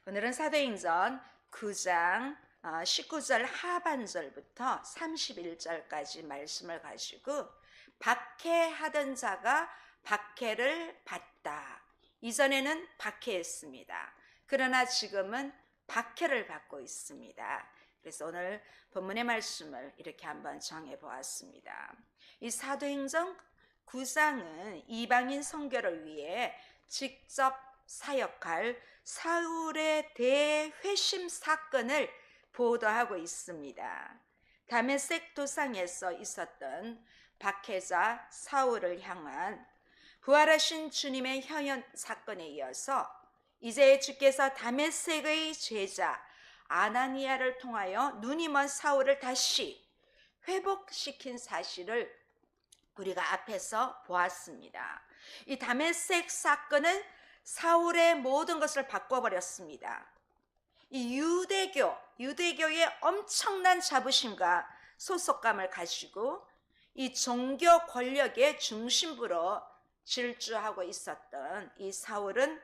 오늘은 사도행전 9장 19절 하반절부터 31절까지 말씀을 가지고 박해하던 자가 박해를 받다. 이전에는 박해했습니다. 그러나 지금은 박해를 받고 있습니다. 그래서 오늘 본문의 말씀을 이렇게 한번 정해 보았습니다. 이 사도행전 9장은 이방인 선교를 위해 직접 사역할 사울의 대회심 사건을 보도하고 있습니다. 다메섹 도상에서 있었던 박해자 사울을 향한 부활하신 주님의 현현 사건에 이어서 이제 주께서 다메섹의 제자 아나니아를 통하여 눈이 먼 사울을 다시 회복시킨 사실을 우리가 앞에서 보았습니다. 이 다메섹 사건은 사울의 모든 것을 바꿔버렸습니다. 이 유대교의 엄청난 자부심과 소속감을 가지고 이 종교 권력의 중심부로 질주하고 있었던 이 사울은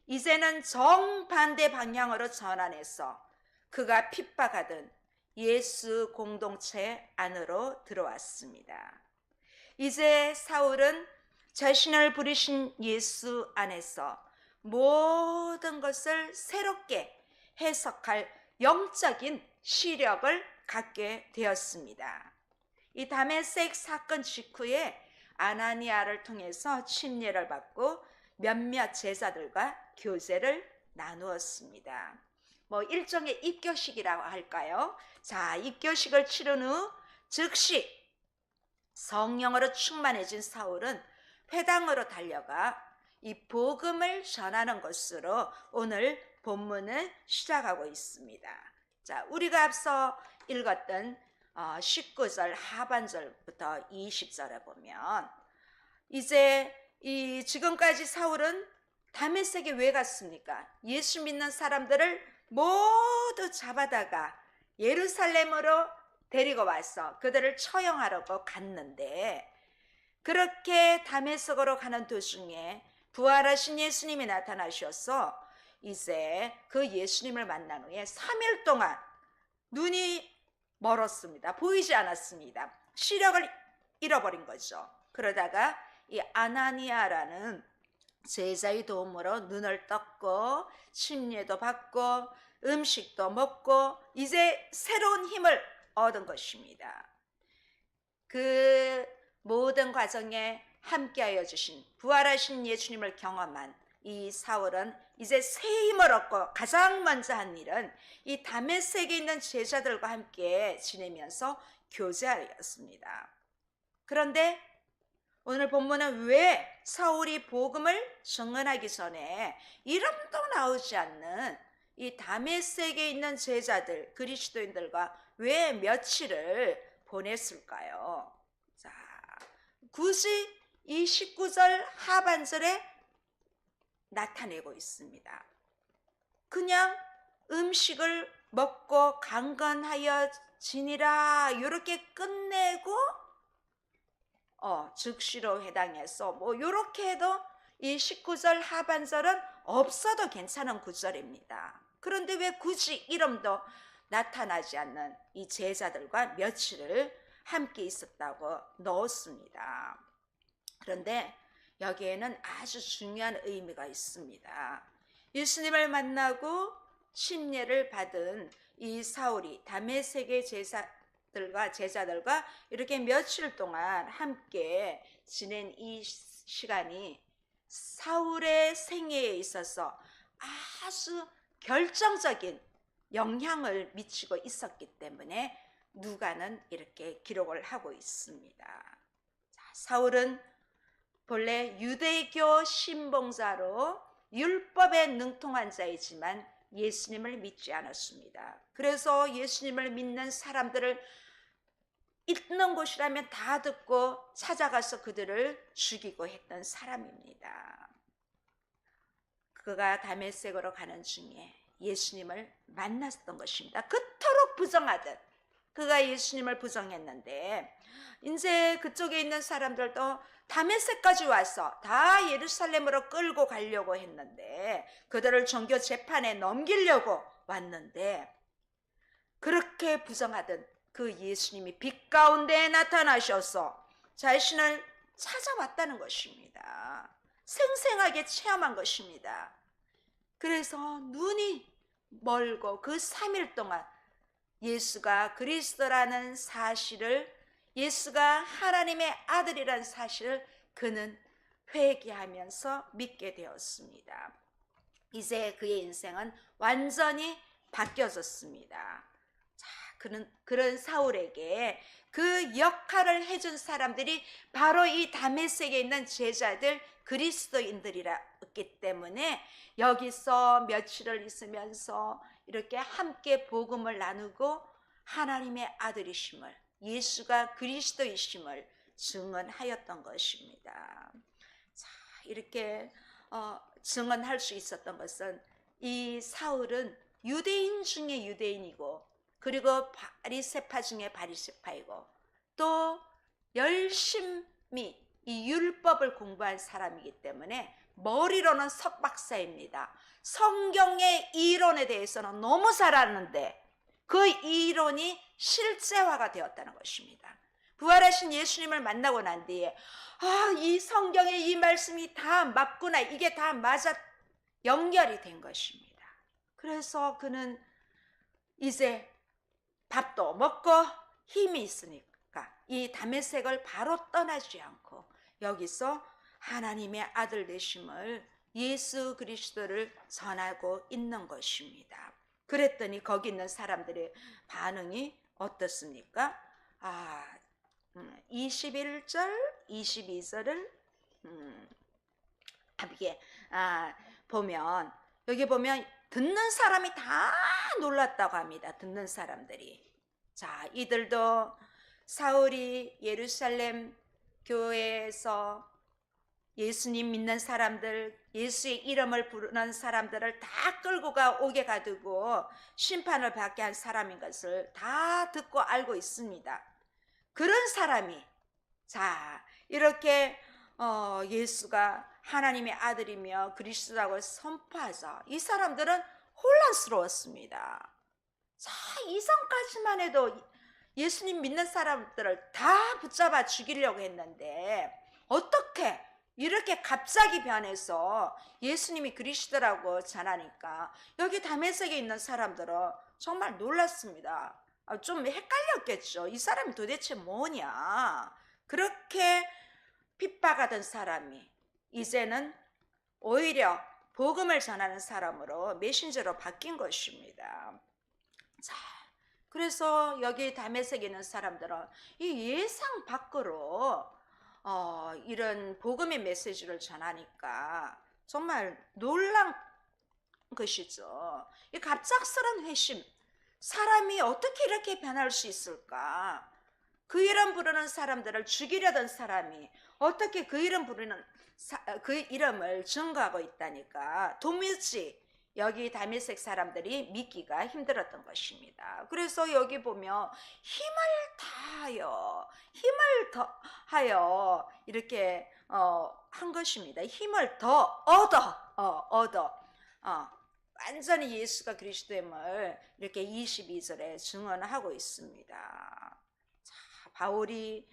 이제는 정반대 방향으로 전환해서 그가 핍박하던 예수 공동체 안으로 들어왔습니다. 이제 사울은 자신을 부르신 예수 안에서 모든 것을 새롭게 해석할 영적인 시력을 갖게 되었습니다. 이 다메섹 사건 직후에 아나니아를 통해서 침례를 받고 몇몇 제자들과 교제를 나누었습니다. 일종의 입교식이라고 할까요? 자, 입교식을 치른 후 즉시 성령으로 충만해진 사울은 회당으로 달려가 이 복음을 전하는 것으로 오늘 본문을 시작하고 있습니다. 자, 우리가 앞서 읽었던 19절 하반절부터 20절에 보면 이제 지금까지 사울은 다메섹에 왜 갔습니까? 예수 믿는 사람들을 모두 잡아다가 예루살렘으로 데리고 와서 그들을 처형하려고 갔는데, 그렇게 다메섹으로 가는 도중에 부활하신 예수님이 나타나셔서 이제 그 예수님을 만난 후에 3일 동안 눈이 멀었습니다. 보이지 않았습니다. 시력을 잃어버린 거죠. 그러다가 이 아나니아라는 제자의 도움으로 눈을 떴고 침례도 받고 음식도 먹고 이제 새로운 힘을 얻은 것입니다. 그 모든 과정에 함께하여 주신 부활하신 예수님을 경험한 이 사울은 이제 새 힘을 얻고 가장 먼저 한 일은 이 다메섹에 있는 제자들과 함께 지내면서 교제하였습니다. 그런데 오늘 본문은 왜 사울이 복음을 증언하기 전에 이름도 나오지 않는 이 다메섹에 있는 제자들, 그리스도인들과 왜 며칠을 보냈을까요? 자, 굳이 이 19절 하반절에 나타내고 있습니다. 그냥 음식을 먹고 강건하여 지니라 이렇게 끝내고 즉시로 회당에서 이렇게 해도 이 19절 하반절은 없어도 괜찮은 구절입니다. 그런데 왜 굳이 이름도 나타나지 않는 이 제자들과 며칠을 함께 있었다고 넣었습니다. 그런데 여기에는 아주 중요한 의미가 있습니다. 예수님을 만나고 침례를 받은 이 사울이 다메섹의 제자들과 이렇게 며칠 동안 함께 지낸 이 시간이 사울의 생애에 있어서 아주 결정적인 영향을 미치고 있었기 때문에 누가는 이렇게 기록을 하고 있습니다. 자, 사울은 본래 유대교 신봉자로 율법에 능통한 자이지만 예수님을 믿지 않았습니다. 그래서 예수님을 믿는 사람들을 있는 곳이라면 다 듣고 찾아가서 그들을 죽이고 했던 사람입니다. 그가 다메섹으로 가는 중에 예수님을 만났던 것입니다. 그토록 부정하던 그가 예수님을 부정했는데 이제 그쪽에 있는 사람들도 다메섹까지 와서 다 예루살렘으로 끌고 가려고 했는데 그들을 종교 재판에 넘기려고 왔는데 그렇게 부정하던 그 예수님이 빛 가운데 나타나셔서 자신을 찾아왔다는 것입니다. 생생하게 체험한 것입니다. 그래서 눈이 멀고 그 3일 동안 예수가 그리스도라는 사실을, 예수가 하나님의 아들이라는 사실을 그는 회개하면서 믿게 되었습니다. 이제 그의 인생은 완전히 바뀌어졌습니다. 자, 그런 사울에게 그 역할을 해준 사람들이 바로 이 다메섹에 있는 제자들 그리스도인들이었기 때문에 여기서 며칠을 있으면서 이렇게 함께 복음을 나누고 하나님의 아들이심을, 예수가 그리스도이심을 증언하였던 것입니다. 자, 이렇게 증언할 수 있었던 것은 이 사울은 유대인 중에 유대인이고 그리고 바리새파 중에 바리새파이고 또 열심히 이 율법을 공부한 사람이기 때문에 머리로는 석박사입니다. 성경의 이론에 대해서는 너무 잘 아는데 그 이론이 실제화가 되었다는 것입니다. 부활하신 예수님을 만나고 난 뒤에 이 성경의 이 말씀이 다 맞구나, 이게 다 맞아 연결이 된 것입니다. 그래서 그는 이제 밥도 먹고 힘이 있으니까 이 다메섹을 바로 떠나지 않고 여기서 하나님의 아들 되심을, 예수 그리스도를 전하고 있는 것입니다. 그랬더니 거기 있는 사람들의 반응이 어떻습니까? 21절, 22절을 보면 여기 보면 듣는 사람이 다 놀랐다고 합니다. 듣는 사람들이. 자, 이들도 사울이 예루살렘 교회에서 예수님 믿는 사람들, 예수의 이름을 부르는 사람들을 다 끌고 오게 가두고 심판을 받게 한 사람인 것을 다 듣고 알고 있습니다. 그런 사람이 자, 이렇게 예수가 하나님의 아들이며 그리스도라고 선포하자 이 사람들은 혼란스러웠습니다. 자, 이전까지만 해도 예수님 믿는 사람들을 다 붙잡아 죽이려고 했는데 어떻게 이렇게 갑자기 변해서 예수님이 그리스도라고 전하니까 여기 다메섹에 있는 사람들은 정말 놀랐습니다. 좀 헷갈렸겠죠. 이 사람이 도대체 뭐냐. 그렇게 핍박하던 사람이 이제는 오히려 복음을 전하는 사람으로 메신저로 바뀐 것입니다. 자, 그래서 여기 다메섹에 있는 사람들은 이 예상 밖으로 이런 복음의 메시지를 전하니까 정말 놀란 것이죠. 이 갑작스런 회심, 사람이 어떻게 이렇게 변할 수 있을까? 그 이름 부르는 사람들을 죽이려던 사람이 어떻게 그 이름 부르는 그 이름을 증거하고 있다니까 도무지 여기 다메섹 사람들이 믿기가 힘들었던 것입니다. 그래서 여기 보면 힘을 다하여 이렇게 한 것입니다. 힘을 더 얻어 완전히 예수가 그리스도임을 이렇게 22절에 증언하고 있습니다. 자, 바울이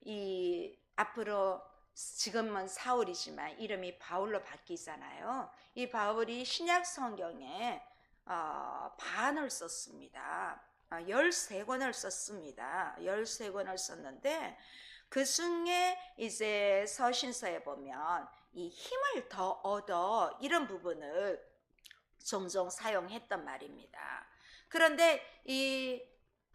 이 앞으로 지금은 사울이지만 이름이 바울로 바뀌잖아요. 이 바울이 신약 성경에 반을 썼습니다. 13권을 썼습니다. 13권을 썼는데 그 중에 이제 서신서에 보면 이 힘을 더 얻어 이런 부분을 종종 사용했단 말입니다. 그런데 이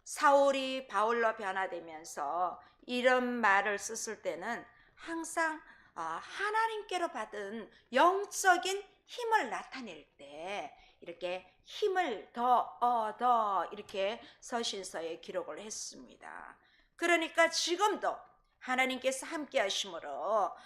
사울이 바울로 변화되면서 이런 말을 썼을 때는 항상 하나님께로 받은 영적인 힘을 나타낼 때 이렇게 힘을 더 얻어 이렇게 서신서에 기록을 했습니다. 그러니까 지금도 하나님께서 함께 하심으로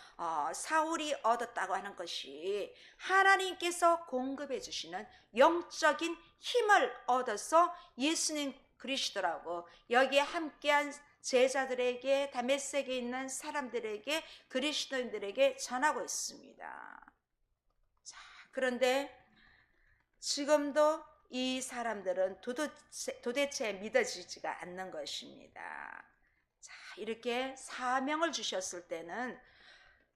사울이 얻었다고 하는 것이 하나님께서 공급해 주시는 영적인 힘을 얻어서 예수님 그리스도라고 여기에 함께한 제자들에게, 다메섹에 있는 사람들에게, 그리스도인들에게 전하고 있습니다. 자, 그런데 지금도 이 사람들은 도대체 믿어지지가 않는 것입니다. 자, 이렇게 사명을 주셨을 때는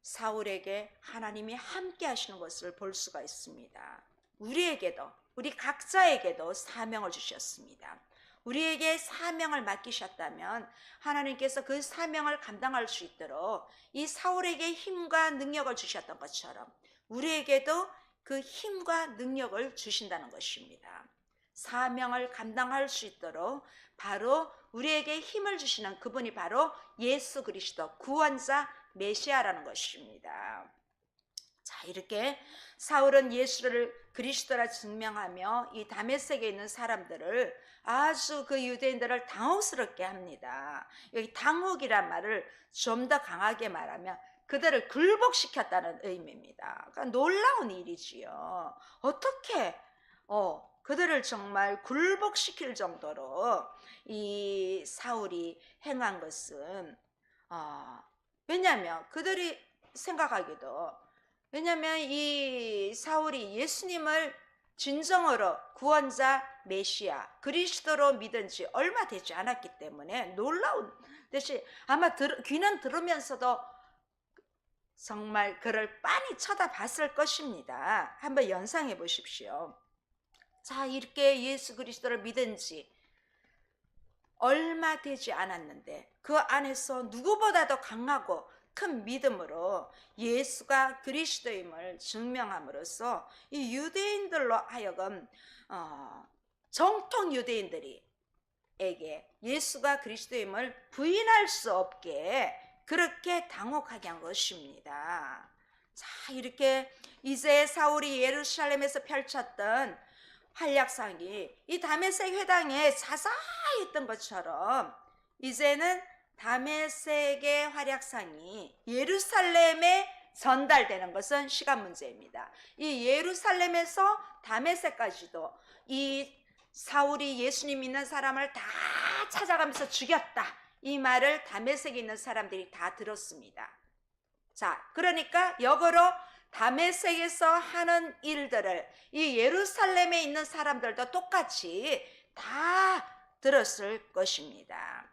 사울에게 하나님이 함께 하시는 것을 볼 수가 있습니다. 우리에게도, 우리 각자에게도 사명을 주셨습니다. 우리에게 사명을 맡기셨다면 하나님께서 그 사명을 감당할 수 있도록 이 사울에게 힘과 능력을 주셨던 것처럼 우리에게도 그 힘과 능력을 주신다는 것입니다. 사명을 감당할 수 있도록 바로 우리에게 힘을 주시는 그분이 바로 예수 그리스도 구원자 메시아라는 것입니다. 자, 이렇게 사울은 예수를 그리스도라 증명하며 이 다메섹에 있는 사람들을 아주 그 유대인들을 당혹스럽게 합니다. 여기 당혹이란 말을 좀 더 강하게 말하면 그들을 굴복시켰다는 의미입니다. 그러니까 놀라운 일이지요. 어떻게 그들을 정말 굴복시킬 정도로 이 사울이 행한 것은 왜냐하면 그들이 생각하기도, 왜냐하면 이 사울이 예수님을 진정으로 구원자 메시아 그리스도로 믿은 지 얼마 되지 않았기 때문에 놀라운 듯이 아마 귀는 들으면서도 정말 그를 빤히 쳐다봤을 것입니다. 한번 연상해 보십시오. 자, 이렇게 예수 그리스도를 믿은 지 얼마 되지 않았는데 그 안에서 누구보다도 강하고 큰 믿음으로 예수가 그리스도임을 증명함으로써 이 유대인들로 하여금 정통 유대인들에게 예수가 그리스도임을 부인할 수 없게 그렇게 당혹하게 한 것입니다. 자, 이렇게 이제 사울이 예루살렘에서 펼쳤던 활약상이 이 다메섹 회당에 자자히 있던 것처럼 이제는 다메섹의 활약상이 예루살렘에 전달되는 것은 시간 문제입니다. 이 예루살렘에서 다메섹까지도 이 사울이 예수님 믿는 사람을 다 찾아가면서 죽였다, 이 말을 다메섹에 있는 사람들이 다 들었습니다. 자, 그러니까 역으로 다메섹에서 하는 일들을 이 예루살렘에 있는 사람들도 똑같이 다 들었을 것입니다.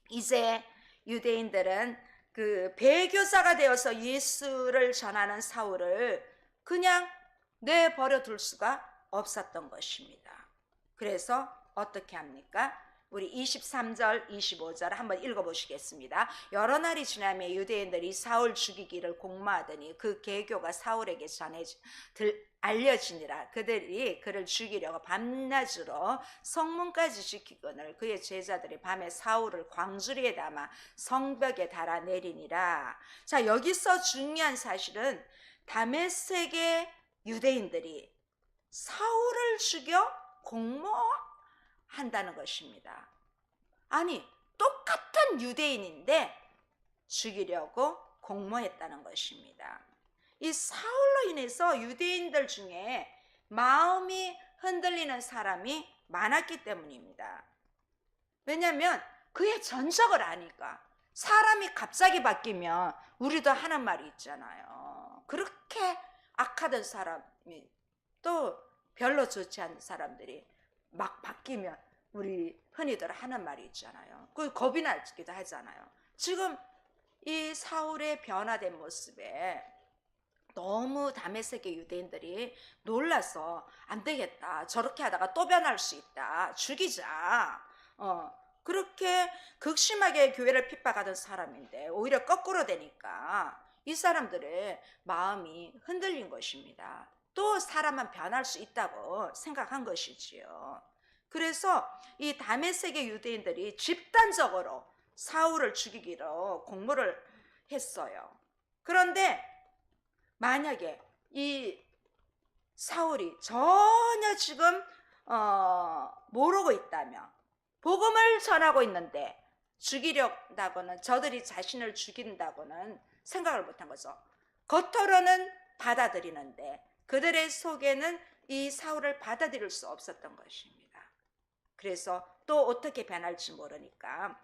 이제 유대인들은 그 배교자가 되어서 예수를 전하는 사울을 그냥 내버려 둘 수가 없었던 것입니다. 그래서 어떻게 합니까? 우리 23절, 25절 한번 읽어보시겠습니다. 여러 날이 지나며 유대인들이 사울 죽이기를 공모하더니 그 계교가 사울에게 알려지니라. 그들이 그를 죽이려고 밤낮으로 성문까지 지키거늘 그의 제자들이 밤에 사울을 광주리에 담아 성벽에 달아내리니라. 자, 여기서 중요한 사실은 다메섹의 유대인들이 사울을 죽여 공모한다는 것입니다. 아니, 똑같은 유대인인데 죽이려고 공모했다는 것입니다. 이 사울로 인해서 유대인들 중에 마음이 흔들리는 사람이 많았기 때문입니다. 왜냐하면 그의 전적을 아니까. 사람이 갑자기 바뀌면 우리도 하는 말이 있잖아요. 그렇게 악하던 사람이 또 별로 좋지 않은 사람들이 막 바뀌면 우리 흔히들 하는 말이 있잖아요. 그 겁이 나기도 하잖아요. 지금 이 사울의 변화된 모습에 너무 다메섹의 유대인들이 놀라서 안 되겠다, 저렇게 하다가 또 변할 수 있다, 죽이자, 그렇게 극심하게 교회를 핍박하던 사람인데 오히려 거꾸로 되니까 이 사람들의 마음이 흔들린 것입니다. 또 사람은 변할 수 있다고 생각한 것이지요. 그래서 이 다메섹의 유대인들이 집단적으로 사울을 죽이기로 공모를 했어요. 그런데 만약에 이 사울이 전혀 지금 모르고 있다면, 복음을 전하고 있는데 죽이려다고는, 저들이 자신을 죽인다고는 생각을 못한 거죠. 겉으로는 받아들이는데 그들의 속에는 이 사울을 받아들일 수 없었던 것입니다. 그래서 또 어떻게 변할지 모르니까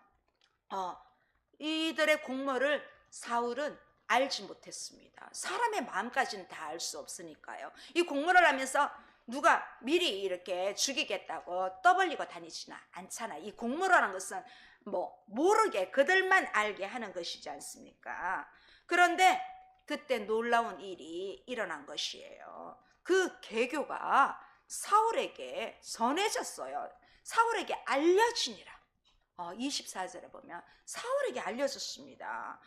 이들의 공모를 사울은 알지 못했습니다. 사람의 마음까지는 다 알 수 없으니까요. 이 공모를 하면서 누가 미리 이렇게 죽이겠다고 떠벌리고 다니지는 않잖아. 이 공모라는 것은 뭐 모르게 그들만 알게 하는 것이지 않습니까? 그런데 그때 놀라운 일이 일어난 것이에요. 그 계교가 사울에게 전해졌어요. 사울에게 알려지니라. 24절에 보면 사울에게 알려졌습니다.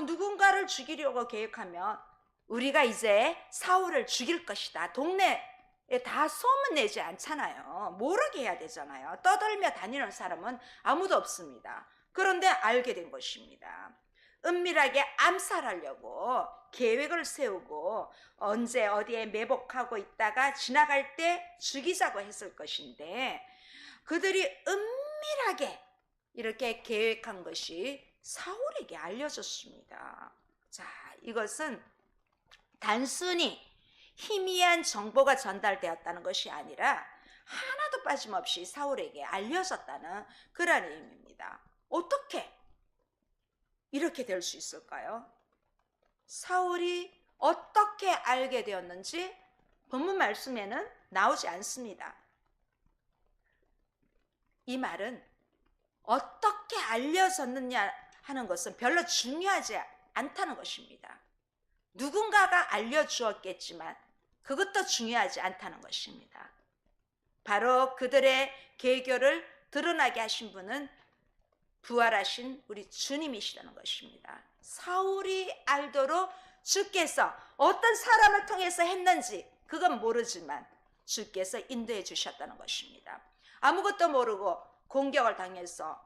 누군가를 죽이려고 계획하면 우리가 이제 사울을 죽일 것이다. 동네에 다 소문내지 않잖아요. 모르게 해야 되잖아요. 떠들며 다니는 사람은 아무도 없습니다. 그런데 알게 된 것입니다. 은밀하게 암살하려고 계획을 세우고 언제 어디에 매복하고 있다가 지나갈 때 죽이자고 했을 것인데 그들이 은밀하게 이렇게 계획한 것이 사울에게 알려졌습니다. 자, 이것은 단순히 희미한 정보가 전달되었다는 것이 아니라 하나도 빠짐없이 사울에게 알려졌다는 그런 의미입니다. 어떻게 이렇게 될 수 있을까요? 사울이 어떻게 알게 되었는지 본문 말씀에는 나오지 않습니다. 이 말은 어떻게 알려졌느냐 하는 것은 별로 중요하지 않다는 것입니다. 누군가가 알려주었겠지만 그것도 중요하지 않다는 것입니다. 바로 그들의 계교를 드러나게 하신 분은 부활하신 우리 주님이시라는 것입니다. 사울이 알도록 주께서 어떤 사람을 통해서 했는지 그건 모르지만 주께서 인도해 주셨다는 것입니다. 아무것도 모르고 공격을 당해서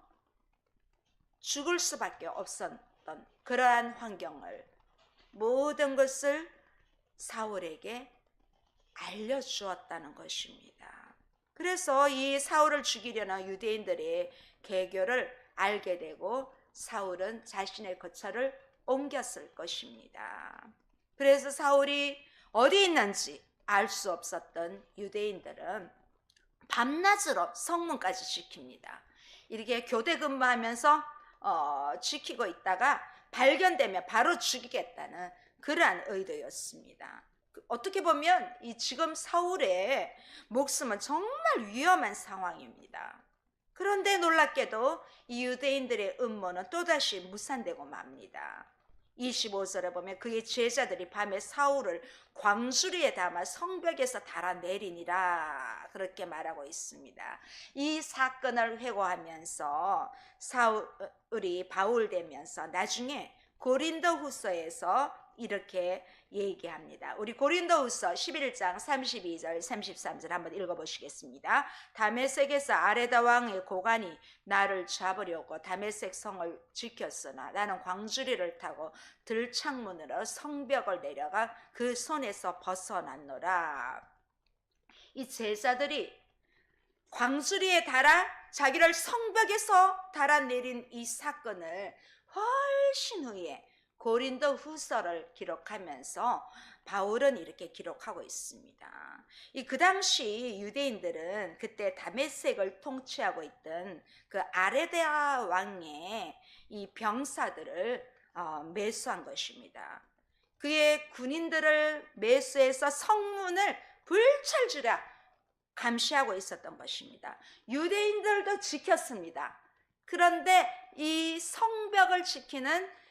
죽을 수밖에 없었던 그러한 환경을 모든 것을 사울에게 알려주었다는 것입니다. 그래서 이 사울을 죽이려는 유대인들의 계교를 알게 되고 사울은 자신의 거처를 옮겼을 것입니다. 그래서 사울이 어디 있는지 알 수 없었던 유대인들은 밤낮으로 성문까지 지킵니다. 이렇게 교대 근무하면서 지키고 있다가 발견되면 바로 죽이겠다는 그러한 의도였습니다. 어떻게 보면 이 지금 사울의 목숨은 정말 위험한 상황입니다. 그런데 놀랍게도 이 유대인들의 음모는 또다시 무산되고 맙니다. 25절에 보면 그의 제자들이 밤에 사울을 광주리에 담아 성벽에서 달아내리니라 그렇게 말하고 있습니다. 이 사건을 회고하면서 사울이 바울되면서 나중에 고린도후서에서 이렇게 얘기합니다. 우리 고린도후서 11장 32절 33절 한번 읽어보시겠습니다. 다메섹에서 아레다 왕의 고관이 나를 잡으려고 다메섹 성을 지켰으나 나는 광주리를 타고 들창문으로 성벽을 내려가 그 손에서 벗어났노라. 이 제자들이 광주리에 달아 자기를 성벽에서 달아내린 이 사건을 훨씬 후에 고린도 후서를 기록하면서 바울은 이렇게 기록하고 있습니다. 그 당시 유대인들은 그때 다메섹을 통치하고 있던 그 아레다 왕의 이 병사들을 매수한 것입니다. 그의 군인들을 매수해서 성문을 불철주야 감시하고 있었던 것입니다. 유대인들도 지켰습니다. 그런데 이 성벽을 지키는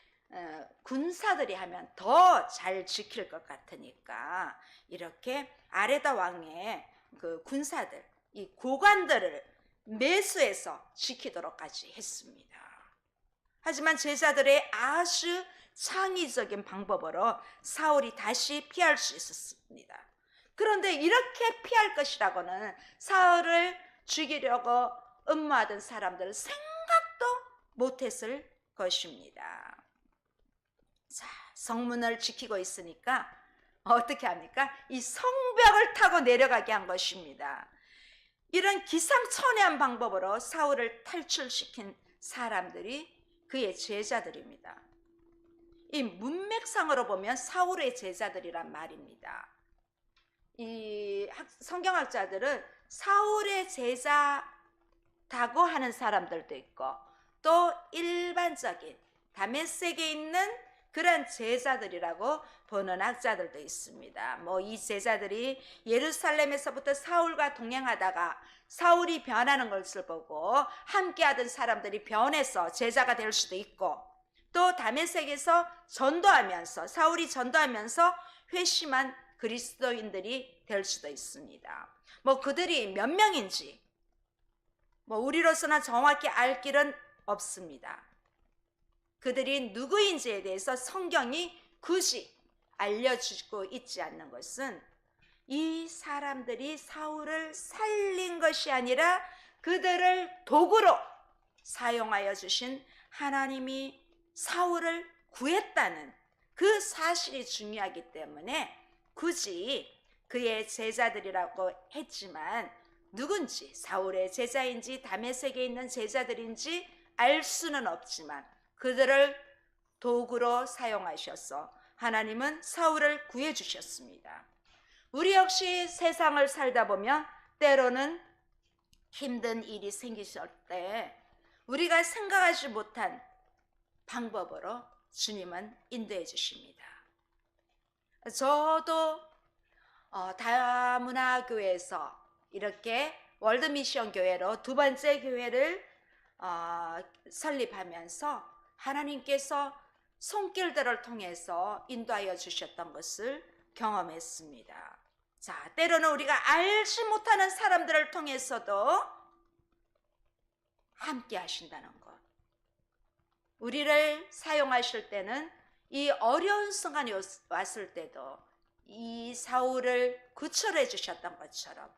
군사들이 하면 더 잘 지킬 것 같으니까 이렇게 아레다 왕의 그 군사들, 이 고관들을 매수해서 지키도록까지 했습니다. 하지만 제자들의 아주 창의적인 방법으로 사울이 다시 피할 수 있었습니다. 그런데 이렇게 피할 것이라고는 사울을 죽이려고 음모하던 사람들은 생각도 못했을 것입니다. 자, 성문을 지키고 있으니까 어떻게 합니까? 이 성벽을 타고 내려가게 한 것입니다. 이런 기상천외한 방법으로 사울을 탈출시킨 사람들이 그의 제자들입니다. 이 문맥상으로 보면 사울의 제자들이란 말입니다. 이 성경학자들은 사울의 제자 좋다고 하는 사람들도 있고, 또 일반적인 다메섹에 있는 그런 제자들이라고 보는 학자들도 있습니다. 뭐 이 제자들이 예루살렘에서부터 사울과 동행하다가 사울이 변하는 것을 보고 함께하던 사람들이 변해서 제자가 될 수도 있고, 또 다메섹에서 전도하면서 사울이 전도하면서 회심한 그리스도인들이 될 수도 있습니다. 뭐 그들이 몇 명인지 뭐 우리로서는 정확히 알 길은 없습니다. 그들이 누구인지에 대해서 성경이 굳이 알려주고 있지 않는 것은 이 사람들이 사울을 살린 것이 아니라 그들을 도구로 사용하여 주신 하나님이 사울을 구했다는 그 사실이 중요하기 때문에 굳이 그의 제자들이라고 했지만 누군지, 사울의 제자인지 다메섹에 있는 제자들인지 알 수는 없지만 그들을 도구로 사용하셔서 하나님은 사울을 구해주셨습니다. 우리 역시 세상을 살다 보면 때로는 힘든 일이 생기실 때 우리가 생각하지 못한 방법으로 주님은 인도해 주십니다. 저도 다문화교회에서 이렇게 월드미션 교회로 두 번째 교회를 설립하면서 하나님께서 손길들을 통해서 인도하여 주셨던 것을 경험했습니다. 자, 때로는 우리가 알지 못하는 사람들을 통해서도 함께 하신다는 것. 우리를 사용하실 때는 이 어려운 순간이 왔을 때도 이 사울을 구출해 주셨던 것처럼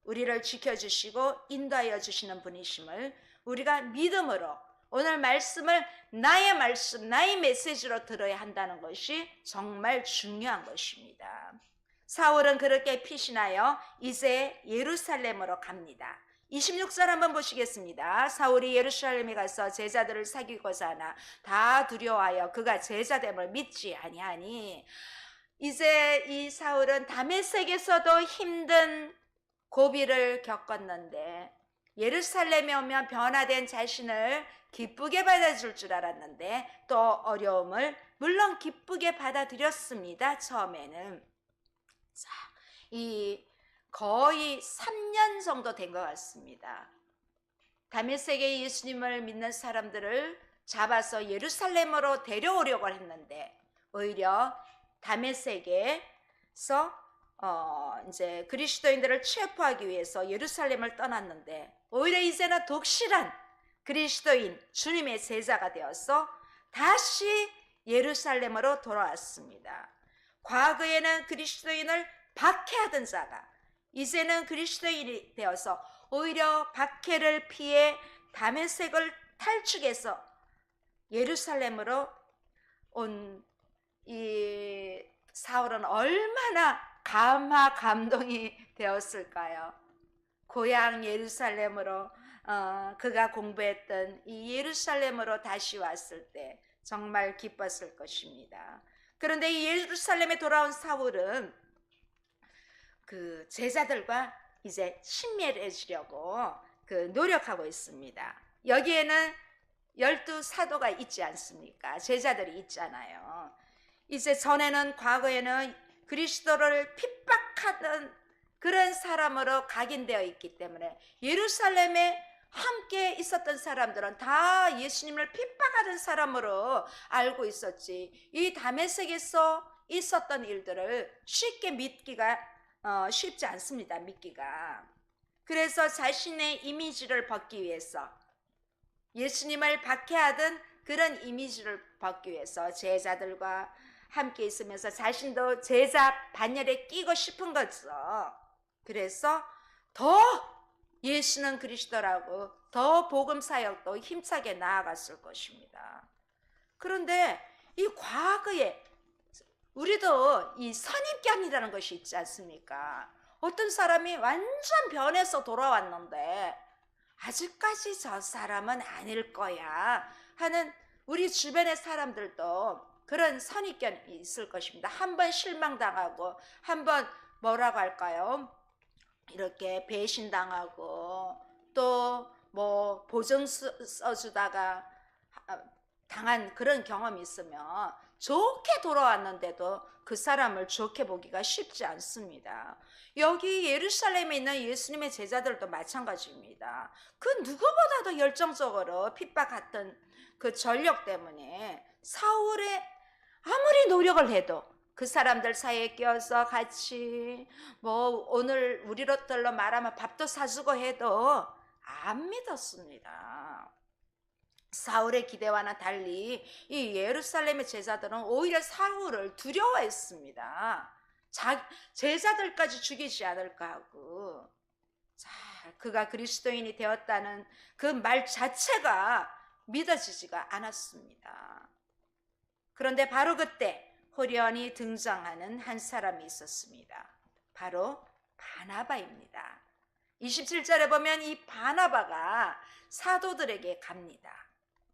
우리를 지켜주시고 인도하여 주시는 분이심을 우리가 믿음으로 오늘 말씀을 나의 말씀, 나의 메시지로 들어야 한다는 것이 정말 중요한 것입니다. 사울은 그렇게 피신하여 이제 예루살렘으로 갑니다. 26절 한번 보시겠습니다. 사울이 예루살렘에 가서 제자들을 사귀고자 하나 다 두려워하여 그가 제자됨을 믿지 아니하니. 이제 이 사울은 다메섹에서도 힘든 고비를 겪었는데 예루살렘에 오면 변화된 자신을 기쁘게 받아줄 줄 알았는데 또 어려움을 물론 기쁘게 받아들였습니다. 처음에는. 자, 이 거의 3년 정도 된 것 같습니다. 다메섹에 예수님을 믿는 사람들을 잡아서 예루살렘으로 데려오려고 했는데 오히려 다메섹에서 이제 그리스도인들을 체포하기 위해서 예루살렘을 떠났는데 오히려 이제는 독실한 그리스도인 주님의 제자가 되어서 다시 예루살렘으로 돌아왔습니다. 과거에는 그리스도인을 박해하던 자가 이제는 그리스도인이 되어서 오히려 박해를 피해 다메섹을 탈출해서 예루살렘으로 온 이 사울은 얼마나 감동이 되었을까요? 고향 예루살렘으로 그가 공부했던 이 예루살렘으로 다시 왔을 때 정말 기뻤을 것입니다. 그런데 이 예루살렘에 돌아온 사울은 그 제자들과 이제 친밀해지려고 노력하고 있습니다. 여기에는 12 사도가 있지 않습니까? 제자들이 있잖아요. 이제 과거에는 그리스도를 핍박하던 그런 사람으로 각인되어 있기 때문에 예루살렘에 함께 있었던 사람들은 다 예수님을 핍박하던 사람으로 알고 있었지. 이 다메섹에서 있었던 일들을 쉽게 믿기가 쉽지 않습니다. 믿기가. 그래서 자신의 이미지를 벗기 위해서 예수님을 박해하던 그런 이미지를 벗기 위해서 제자들과 함께 있으면서 자신도 제자 반열에 끼고 싶은 거죠. 그래서 더 예수는 그리스도라고 더 복음 사역도 힘차게 나아갔을 것입니다. 그런데 이 과거에 우리도 이 선입견이라는 것이 있지 않습니까? 어떤 사람이 완전 변해서 돌아왔는데 아직까지 저 사람은 아닐 거야 하는 우리 주변의 사람들도 그런 선입견이 있을 것입니다. 한번 실망당하고 한번 뭐라고 할까요? 이렇게 배신당하고 또 뭐 보증 써주다가 당한 그런 경험이 있으면 좋게 돌아왔는데도 그 사람을 좋게 보기가 쉽지 않습니다. 여기 예루살렘에 있는 예수님의 제자들도 마찬가지입니다. 그 누구보다도 열정적으로 핍박했던 그 전력 때문에 사울의 아무리 노력을 해도 그 사람들 사이에 껴서 같이 뭐 오늘 우리로들로 말하면 밥도 사주고 해도 안 믿었습니다. 사울의 기대와는 달리 이 예루살렘의 제자들은 오히려 사울을 두려워했습니다. 제자들까지 죽이지 않을까 하고. 자, 그가 그리스도인이 되었다는 그 말 자체가 믿어지지가 않았습니다. 그런데 바로 그때 호련히 등장하는 한 사람이 있었습니다. 바로 바나바입니다. 27절에 보면 이 바나바가 사도들에게 갑니다.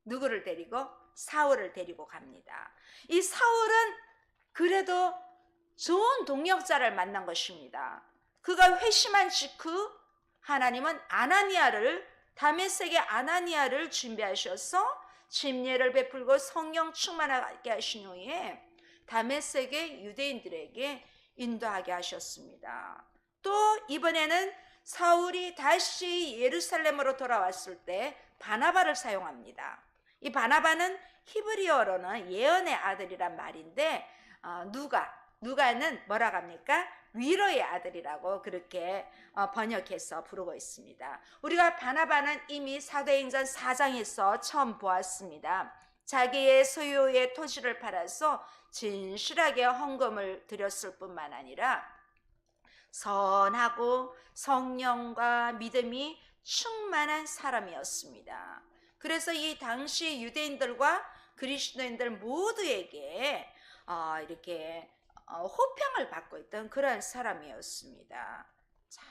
누구를 데리고? 사울을 데리고 갑니다. 이 사울은 그래도 좋은 동역자를 만난 것입니다. 그가 회심한 직후 하나님은 다메섹의 아나니아를 준비하셔서 침례를 베풀고 성령 충만하게 하신 후에 다메섹의 유대인들에게 인도하게 하셨습니다. 또 이번에는 사울이 다시 예루살렘으로 돌아왔을 때 바나바를 사용합니다. 이 바나바는 히브리어로는 예언의 아들이란 말인데 누가는 뭐라고 합니까? 위로의 아들이라고 그렇게 번역해서 부르고 있습니다. 우리가 바나바는 이미 사도행전 4장에서 처음 보았습니다. 자기의 소유의 토지를 팔아서 진실하게 헌금을 드렸을 뿐만 아니라 선하고 성령과 믿음이 충만한 사람이었습니다. 그래서 이 당시 유대인들과 그리스도인들 모두에게 이렇게 호평을 받고 있던 그런 사람이었습니다. 자,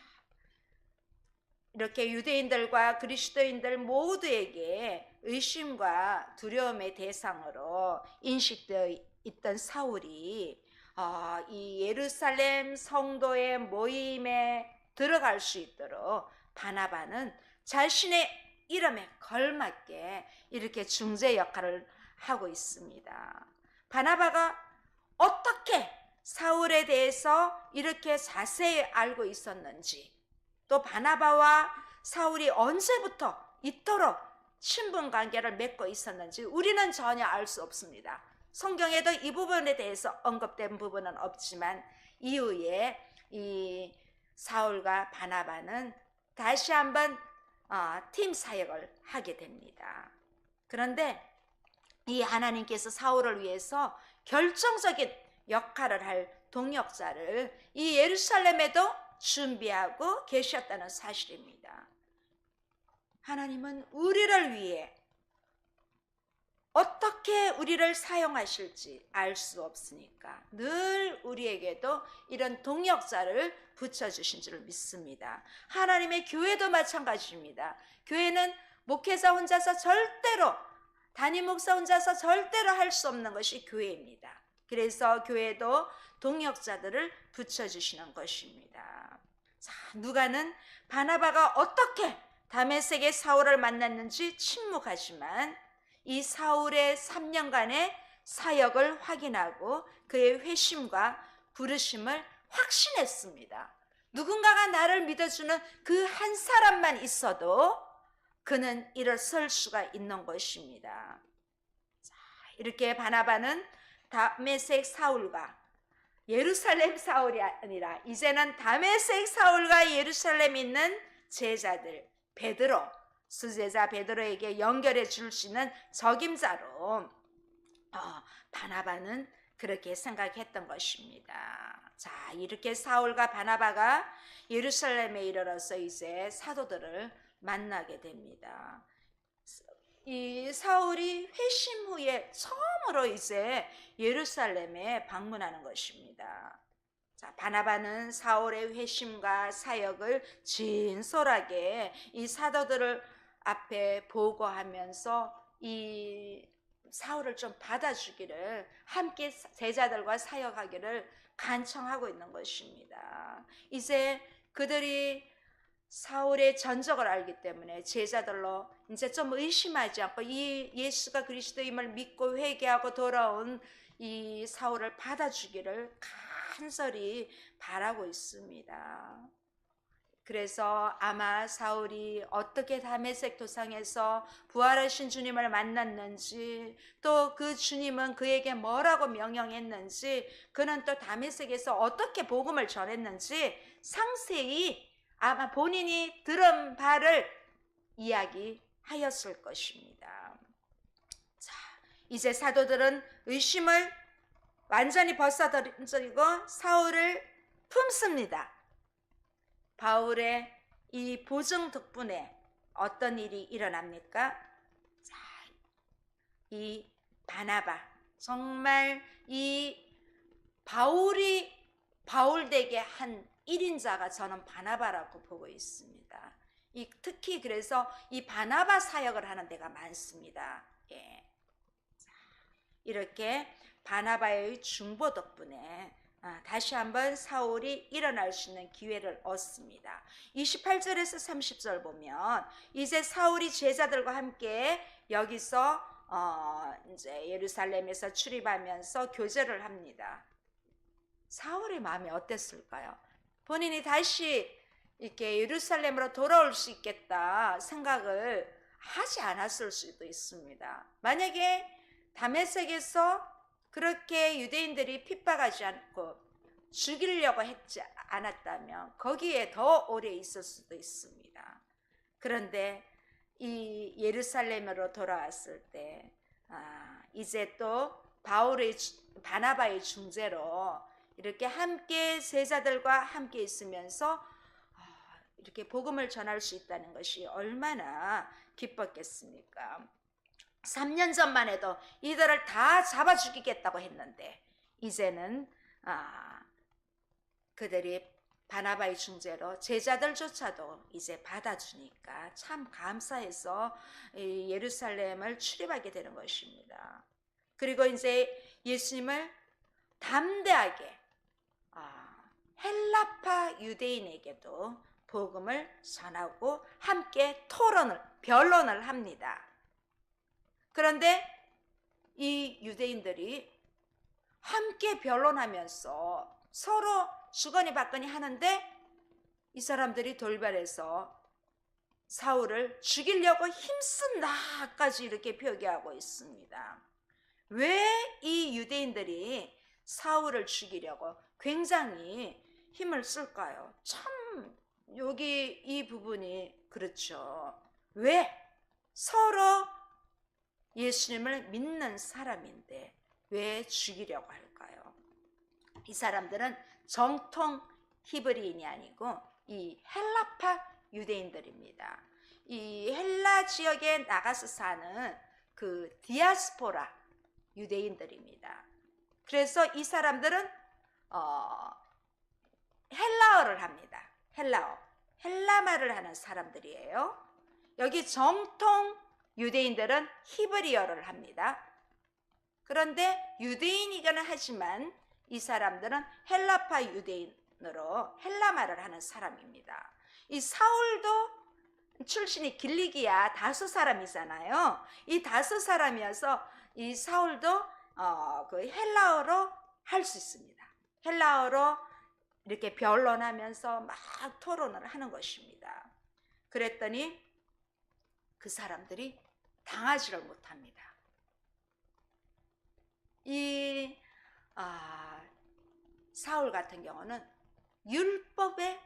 이렇게 유대인들과 그리스도인들 모두에게 의심과 두려움의 대상으로 인식되어 있던 사울이 이 예루살렘 성도의 모임에 들어갈 수 있도록 바나바는 자신의 이름에 걸맞게 이렇게 중재 역할을 하고 있습니다. 바나바가 어떻게 사울에 대해서 이렇게 자세히 알고 있었는지, 또 바나바와 사울이 언제부터 이토록 친분 관계를 맺고 있었는지 우리는 전혀 알 수 없습니다. 성경에도 이 부분에 대해서 언급된 부분은 없지만 이후에 이 사울과 바나바는 다시 한번 팀 사역을 하게 됩니다. 그런데 이 하나님께서 사울을 위해서 결정적인 역할을 할 동역자를 이 예루살렘에도 준비하고 계셨다는 사실입니다. 하나님은 우리를 위해 어떻게 우리를 사용하실지 알 수 없으니까 늘 우리에게도 이런 동역자를 붙여주신 줄 믿습니다. 하나님의 교회도 마찬가지입니다. 교회는 목회자 혼자서 절대로, 담임 목사 혼자서 절대로 할 수 없는 것이 교회입니다. 그래서 교회도 동역자들을 붙여주시는 것입니다. 자, 누가는 바나바가 어떻게 다메섹의 사울을 만났는지 침묵하지만 이 사울의 3년간의 사역을 확인하고 그의 회심과 부르심을 확신했습니다. 누군가가 나를 믿어주는 그 한 사람만 있어도 그는 일어설 수가 있는 것입니다. 자, 이렇게 바나바는 다메섹 사울과 예루살렘 사울이 아니라 이제는 다메섹 사울과 예루살렘에 있는 제자들 베드로, 수제자 베드로에게 연결해 줄 수 있는 적임자로 바나바는 그렇게 생각했던 것입니다. 자, 이렇게 사울과 바나바가 예루살렘에 이르러서 이제 사도들을 만나게 됩니다. 이 사울이 회심 후에 처음으로 이제 예루살렘에 방문하는 것입니다. 자, 바나바는 사울의 회심과 사역을 진솔하게 이 사도들을 앞에 보고하면서 이 사울을 좀 받아주기를, 함께 제자들과 사역하기를 간청하고 있는 것입니다. 이제 그들이 사울의 전적을 알기 때문에 제자들로 이제 좀 의심하지 않고 이 예수가 그리스도임을 믿고 회개하고 돌아온 이 사울을 받아주기를 간절히 바라고 있습니다. 그래서 아마 사울이 어떻게 다메섹 도상에서 부활하신 주님을 만났는지, 또 그 주님은 그에게 뭐라고 명령했는지, 그는 또 다메섹에서 어떻게 복음을 전했는지 상세히 아마 본인이 들은 바를 이야기하였을 것입니다. 자, 이제 사도들은 의심을 완전히 벗어던지고 사울을 품습니다. 바울의 이 보증 덕분에 어떤 일이 일어납니까? 자, 이 바나바, 정말 이 바울이 바울되게 한 1인자가 저는 바나바라고 보고 있습니다. 특히 그래서 이 바나바 사역을 하는 데가 많습니다. 예. 이렇게 바나바의 중보 덕분에 다시 한번 사울이 일어날 수 있는 기회를 얻습니다. 28절에서 30절 보면 이제 사울이 제자들과 함께 여기서 이제 예루살렘에서 출입하면서 교제를 합니다. 사울의 마음이 어땠을까요? 본인이 다시 이렇게 예루살렘으로 돌아올 수 있겠다 생각을 하지 않았을 수도 있습니다. 만약에 다메섹에서 그렇게 유대인들이 핍박하지 않고 죽이려고 했지 않았다면 거기에 더 오래 있을 수도 있습니다. 그런데 이 예루살렘으로 돌아왔을 때 이제 또 바나바의 중재로 이렇게 함께 제자들과 함께 있으면서 이렇게 복음을 전할 수 있다는 것이 얼마나 기뻤겠습니까? 3년 전만 해도 이들을 다 잡아 죽이겠다고 했는데 이제는 그들이 바나바의 중재로 제자들조차도 이제 받아주니까 참 감사해서 예루살렘을 출입하게 되는 것입니다. 그리고 이제 예수님을 담대하게 헬라파 유대인에게도 복음을 전하고 함께 변론을 합니다. 그런데 이 유대인들이 함께 변론하면서 서로 주거니 받거니 하는데 이 사람들이 돌변해서 사울을 죽이려고 힘쓴다까지 이렇게 표기하고 있습니다. 왜 이 유대인들이 사울을 죽이려고 굉장히 힘을 쓸까요? 참 여기 이 부분이 그렇죠. 왜? 서로 예수님을 믿는 사람인데 왜 죽이려고 할까요? 이 사람들은 정통 히브리인이 아니고 이 헬라파 유대인들입니다. 이 헬라 지역에 나가서 사는 그 디아스포라 유대인들입니다. 그래서 이 사람들은 헬라어를 합니다. 헬라말을 하는 사람들이에요. 여기 정통 유대인들은 히브리어를 합니다. 그런데 유대인이기는 하지만 이 사람들은 헬라파 유대인으로 헬라말을 하는 사람입니다. 이 사울도 출신이 길리기아 다소 사람이잖아요. 이 다소 사람이어서 이 사울도 그 헬라어로 할 수 있습니다. 헬라어로 이렇게 변론하면서 막 토론을 하는 것입니다. 그랬더니 그 사람들이 당하지를 못합니다. 이 사울 같은 경우는 율법에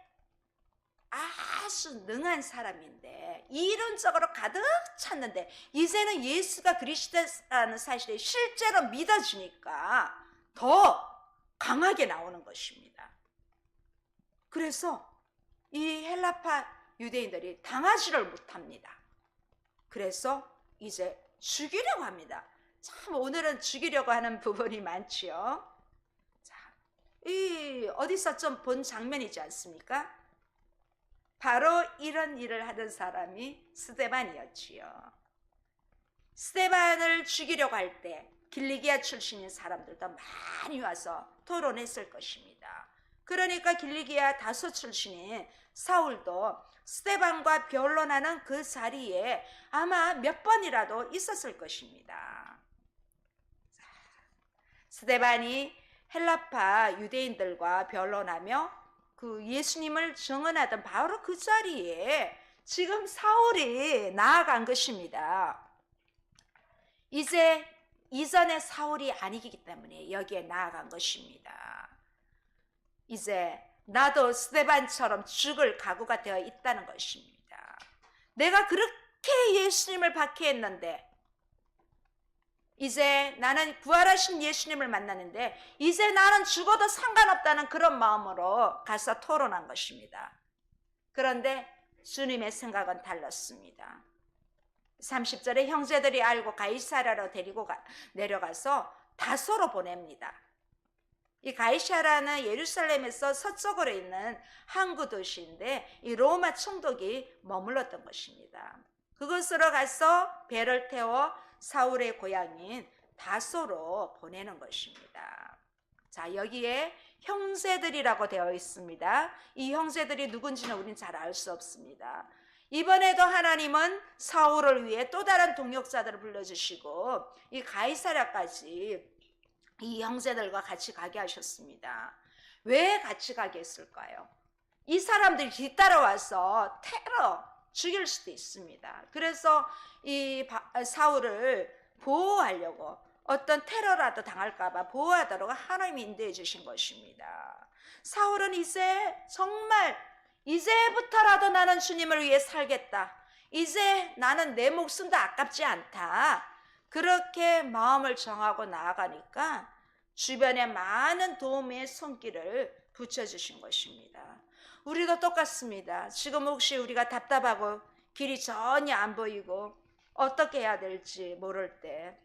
아주 능한 사람인데 이론적으로 가득 찼는데 이제는 예수가 그리스도라는 사실을 실제로 믿어주니까 더 강하게 나오는 것입니다. 그래서 이 헬라파 유대인들이 당하지를 못합니다. 그래서 이제 죽이려고 합니다. 참 오늘은 죽이려고 하는 부분이 많지요. 자, 이 어디서 좀 본 장면이지 않습니까? 바로 이런 일을 하던 사람이 스데반이었지요. 스데반을 죽이려고 할 때 길리기아 출신인 사람들도 많이 와서 토론했을 것입니다. 그러니까 길리기아 다소 출신인 사울도 스데반과 변론하는 그 자리에 아마 몇 번이라도 있었을 것입니다. 스데반이 헬라파 유대인들과 변론하며 그 예수님을 증언하던 바로 그 자리에 지금 사울이 나아간 것입니다. 이제 이전의 사울이 아니기 때문에 여기에 나아간 것입니다. 이제 나도 스데반처럼 죽을 각오가 되어 있다는 것입니다. 내가 그렇게 예수님을 박해했는데 이제 나는 부활하신 예수님을 만났는데 이제 나는 죽어도 상관없다는 그런 마음으로 가서 토론한 것입니다. 그런데 주님의 생각은 달랐습니다. 30절에 형제들이 알고 가이사랴로 데리고 내려가서 다소로 보냅니다. 이 가이사랴는 예루살렘에서 서쪽으로 있는 항구 도시인데 이 로마 총독이 머물렀던 것입니다. 그곳으로 가서 배를 태워 사울의 고향인 다소로 보내는 것입니다. 자, 여기에 형제들이라고 되어 있습니다. 이 형제들이 누군지는 우리는 잘 알 수 없습니다. 이번에도 하나님은 사울을 위해 또 다른 동역자들을 불러주시고 이 가이사랴까지 이 형제들과 같이 가게 하셨습니다. 왜 같이 가게 했을까요? 이 사람들이 뒤따라와서 죽일 수도 있습니다. 그래서 이 사울을 보호하려고 어떤 테러라도 당할까봐 보호하도록 하나님이 인도해 주신 것입니다. 사울은 이제 정말 이제부터라도 나는 주님을 위해 살겠다. 이제 나는 내 목숨도 아깝지 않다. 그렇게 마음을 정하고 나아가니까 주변에 많은 도움의 손길을 붙여주신 것입니다. 우리도 똑같습니다. 지금 혹시 우리가 답답하고 길이 전혀 안 보이고 어떻게 해야 될지 모를 때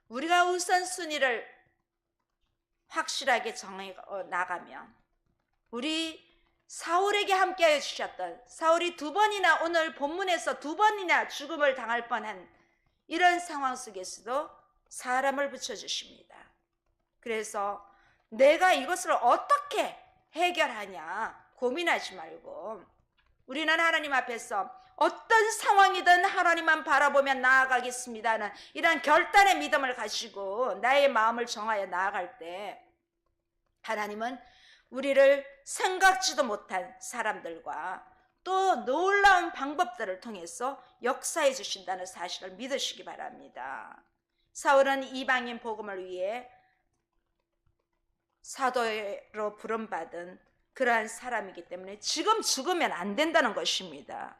우리가 우선순위를 확실하게 정해 나가면 우리 사울에게 함께해 주셨던 사울이 두 번이나 오늘 본문에서 두 번이나 죽음을 당할 뻔한 이런 상황 속에서도 사람을 붙여주십니다. 그래서 내가 이것을 어떻게 해결하냐 고민하지 말고 우리는 하나님 앞에서 어떤 상황이든 하나님만 바라보며 나아가겠습니다는 이런 결단의 믿음을 가지고 나의 마음을 정하여 나아갈 때 하나님은 우리를 생각지도 못한 사람들과 또 놀라운 방법들을 통해서 역사해 주신다는 사실을 믿으시기 바랍니다. 사울은 이방인 복음을 위해 사도로 부름받은 그러한 사람이기 때문에 지금 죽으면 안 된다는 것입니다.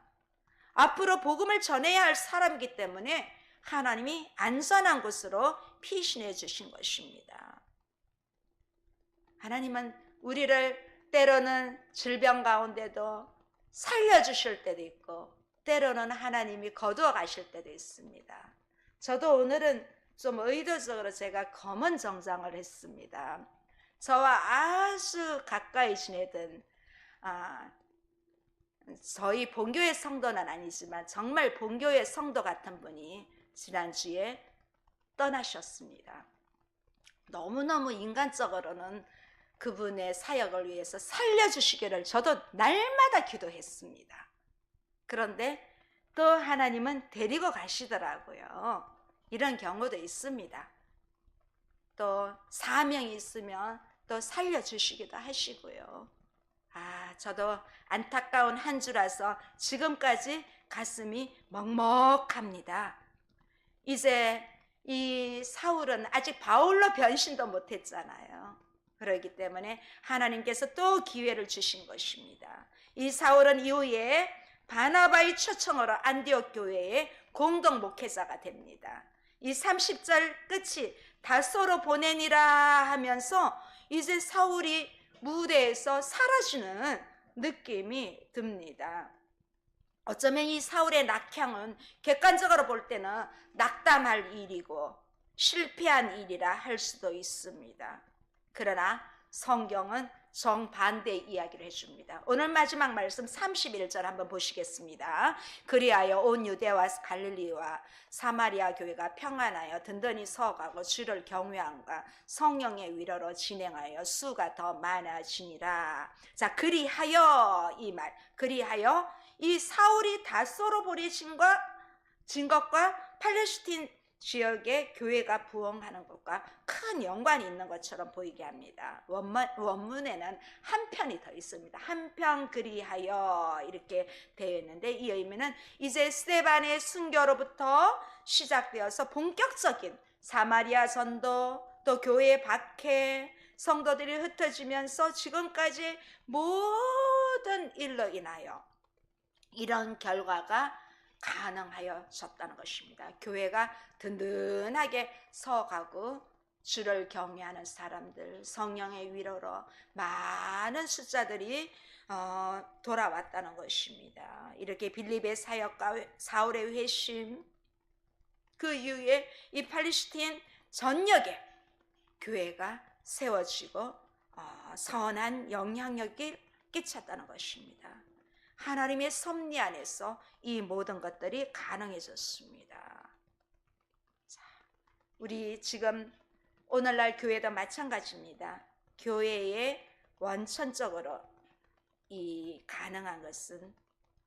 앞으로 복음을 전해야 할 사람이기 때문에 하나님이 안전한 곳으로 피신해 주신 것입니다. 하나님은 우리를 때로는 질병 가운데도 살려주실 때도 있고 때로는 하나님이 거두어 가실 때도 있습니다. 저도 오늘은 좀 의도적으로 제가 검은 정장을 했습니다. 저와 아주 가까이 지내던 저희 본교회 성도는 아니지만 정말 본교회 성도 같은 분이 지난주에 떠나셨습니다. 너무너무 인간적으로는 그분의 사역을 위해서 살려주시기를 저도 날마다 기도했습니다. 그런데 또 하나님은 데리고 가시더라고요. 이런 경우도 있습니다. 또 사명이 있으면 또 살려주시기도 하시고요. 저도 안타까운 한 주라서 지금까지 가슴이 먹먹합니다. 이제 이 사울은 아직 바울로 변신도 못했잖아요. 그렇기 때문에 하나님께서 또 기회를 주신 것입니다. 이 사울은 이후에 바나바의 초청으로 안디옥 교회의 공동 목회자가 됩니다. 이 30절 끝이 다소로 보내니라 하면서 이제 사울이 무대에서 사라지는 느낌이 듭니다. 어쩌면 이 사울의 낙향은 객관적으로 볼 때는 낙담할 일이고 실패한 일이라 할 수도 있습니다. 그러나 성경은 정반대의 이야기를 해줍니다. 오늘 마지막 말씀 31절 한번 보시겠습니다. 그리하여 온 유대와 갈릴리와 사마리아 교회가 평안하여 든든히 서가고 주를 경외함과 성령의 위로로 진행하여 수가 더 많아지니라. 자, 그리하여 이 말, 그리하여 이 사울이 다소로 보내진 것과 팔레스틴 지역의 교회가 부흥하는 것과 큰 연관이 있는 것처럼 보이게 합니다. 원문에는 한 편이 더 있습니다. 한편 그리하여 이렇게 되어 있는데, 이 의미는 이제 스데반의 순교로부터 시작되어서 본격적인 사마리아 전도, 또 교회 박해, 성도들이 흩어지면서 지금까지 모든 일로 인하여 이런 결과가 가능하여졌다는 것입니다. 교회가 든든하게 서가고 주를 경외하는 사람들, 성령의 위로로 많은 숫자들이 돌아왔다는 것입니다. 이렇게 빌립의 사역과 사울의 회심, 그 이후에 이 팔레스틴 전역에 교회가 세워지고 선한 영향력을 끼쳤다는 것입니다. 하나님의 섭리 안에서 이 모든 것들이 가능해졌습니다. 자, 우리 지금 오늘날 교회도 마찬가지입니다. 교회에 원천적으로 이 가능한 것은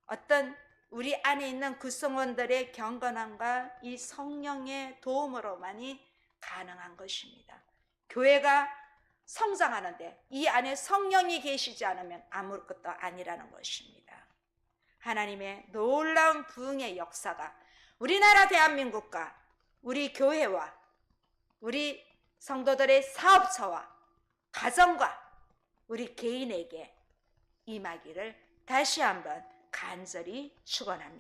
어떤 우리 안에 있는 구성원들의 경건함과 이 성령의 도움으로만이 가능한 것입니다. 교회가 성장하는데 이 안에 성령이 계시지 않으면 아무것도 아니라는 것입니다. 하나님의 놀라운 부흥의 역사가 우리나라 대한민국과 우리 교회와 우리 성도들의 사업처와 가정과 우리 개인에게 임하기를 다시 한번 간절히 축원합니다.